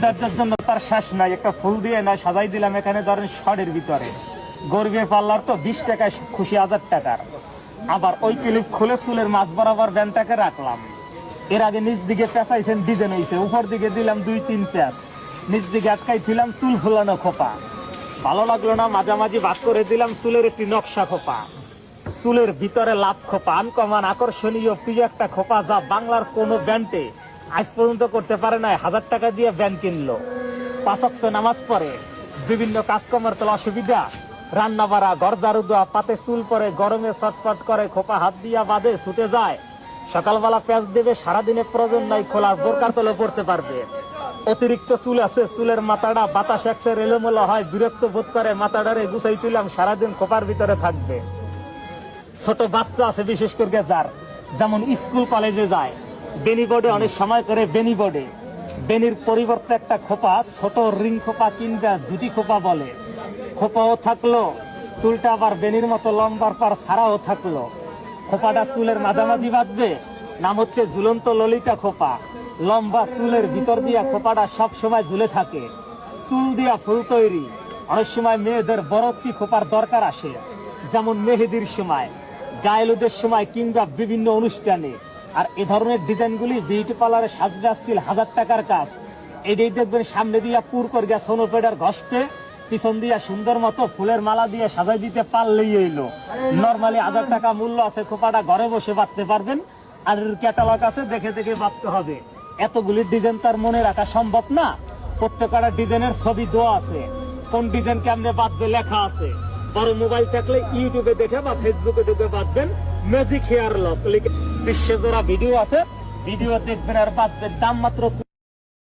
সৌন্দর্যের জন্য তার শেষ নাই, একটা ফুল দিয়ে না সাজাই দিলাম এখানে ধরেন শরের ভিতরে, গর্বে পাল্লার তো 20 টাকায় খুশি 1000 টাকার। আবার ওই ক্লিপ খুলে চুলের মাছ বরাবর ব্যান্ডটাকে রাখলাম। এর আগে নিচ দিকে পেঁচাইছেন ডিজাইন হয়েছে, উপর দিকে দিলাম 2-3 প্যাঁচ, নিচ দিকে আটকাই ছিলাম চুল ফুলানো খোপা। ভালো লাগলো না, মাঝামাঝি ভাগ করে দিলাম চুলের একটি নকশা খোপা, চুলের ভিতরে লাভ খোপা, আনকমন আকর্ষণীয় প্রিয় একটা খোপা, যা বাংলার কোনো ব্যান্ডে আজ পর্যন্ত করতে পারে না। 1000 টাকা দিয়ে ব্যান্ড কিনলো, 5 ওয়াক্ত নামাজ পড়ে, বিভিন্ন কাজকর্মের তো অসুবিধা, রান্না বাড়া, ঘর ঝাড়ু দেওয়া, পাতে চুল পরে, গরমে ছটফট করে, খোপা হাত দিয়া বাঁধে, ছুটে যায়, সকালবেলা প্যাঁচ দেবে, সারাদিনে প্রয়োজন নাই খোলা, বোরকার তলে পড়তে পারবে। অতিরিক্ত চুল আছে, চুলের মাথাটা বাতাস একসে এলোমেলো হয়, বিরক্ত বোধ করে, মাথাটারে গুছাই তুলাম, সারাদিন খোপার ভিতরে থাকবে। ছোট বাচ্চা আছে বিশেষ করে যার, যেমন স্কুল কলেজে যায়, বেনি বোর্ডে অনেক সময় করে বেনি বোর্ডে, বেনির পরিবর্তে একটা খোপা, ছোট রিং খোপা কিংবা জুটি খোপা বলে, খোপাও থাকলো, চুলটা আবার বেনির মতো লম্বার পর ছাড়াও থাকলো। খোপাটা চুলের মাঝামাঝি বাঁধবে, নাম হচ্ছে ঝুলন্ত ললিতা খোপা। লম্বা চুলের ভিতর দিয়া খোপাটা সব সময় ঝুলে থাকে, চুল দিয়া ফুল তৈরি। অনেক সময় মেয়েদের বড় একটি খোপার দরকার আসে, যেমন মেহেদির সময়, গায়েলুদের সময় কিংবা বিভিন্ন অনুষ্ঠানে। আর এ ধরনের ডিজাইনগুলি বিউটি পার্লারে সাজবে আজকাল 1000 টাকার কাজ। এটাই দেখবেন সামনে দিয়া পুর করে গিয়া সোনোপেডার ঘষতে, পিছন দিয়া সুন্দর মতো ফুলের মালা দিয়ে সাজাই দিতে পারলেই এলো। নর্মালি 1000 টাকা মূল্য আছে, খোপাটা ঘরে বসে বাঁধতে পারবেন, আর ক্যাটালগ আছে, দেখে দেখে বাঁধতে হবে। এতগুলি ডিজাইন তার মনে রাখা সম্ভব না, প্রত্যেকটা ডিজাইনের ছবি দেওয়া আছে, কোন ডিজাইন কেমনে বাঁধবে লেখা আছে। বড় মোবাইল থাকলে ইউটিউবে দেখে বা ফেসবুকে দেখে বাঁধবেন, ম্যাজিক হেয়ার লক লিখে বিশ্বে জোড়া ভিডিও আছে, ভিডিও দেখবেন আর বাঁধবেন। দাম মাত্র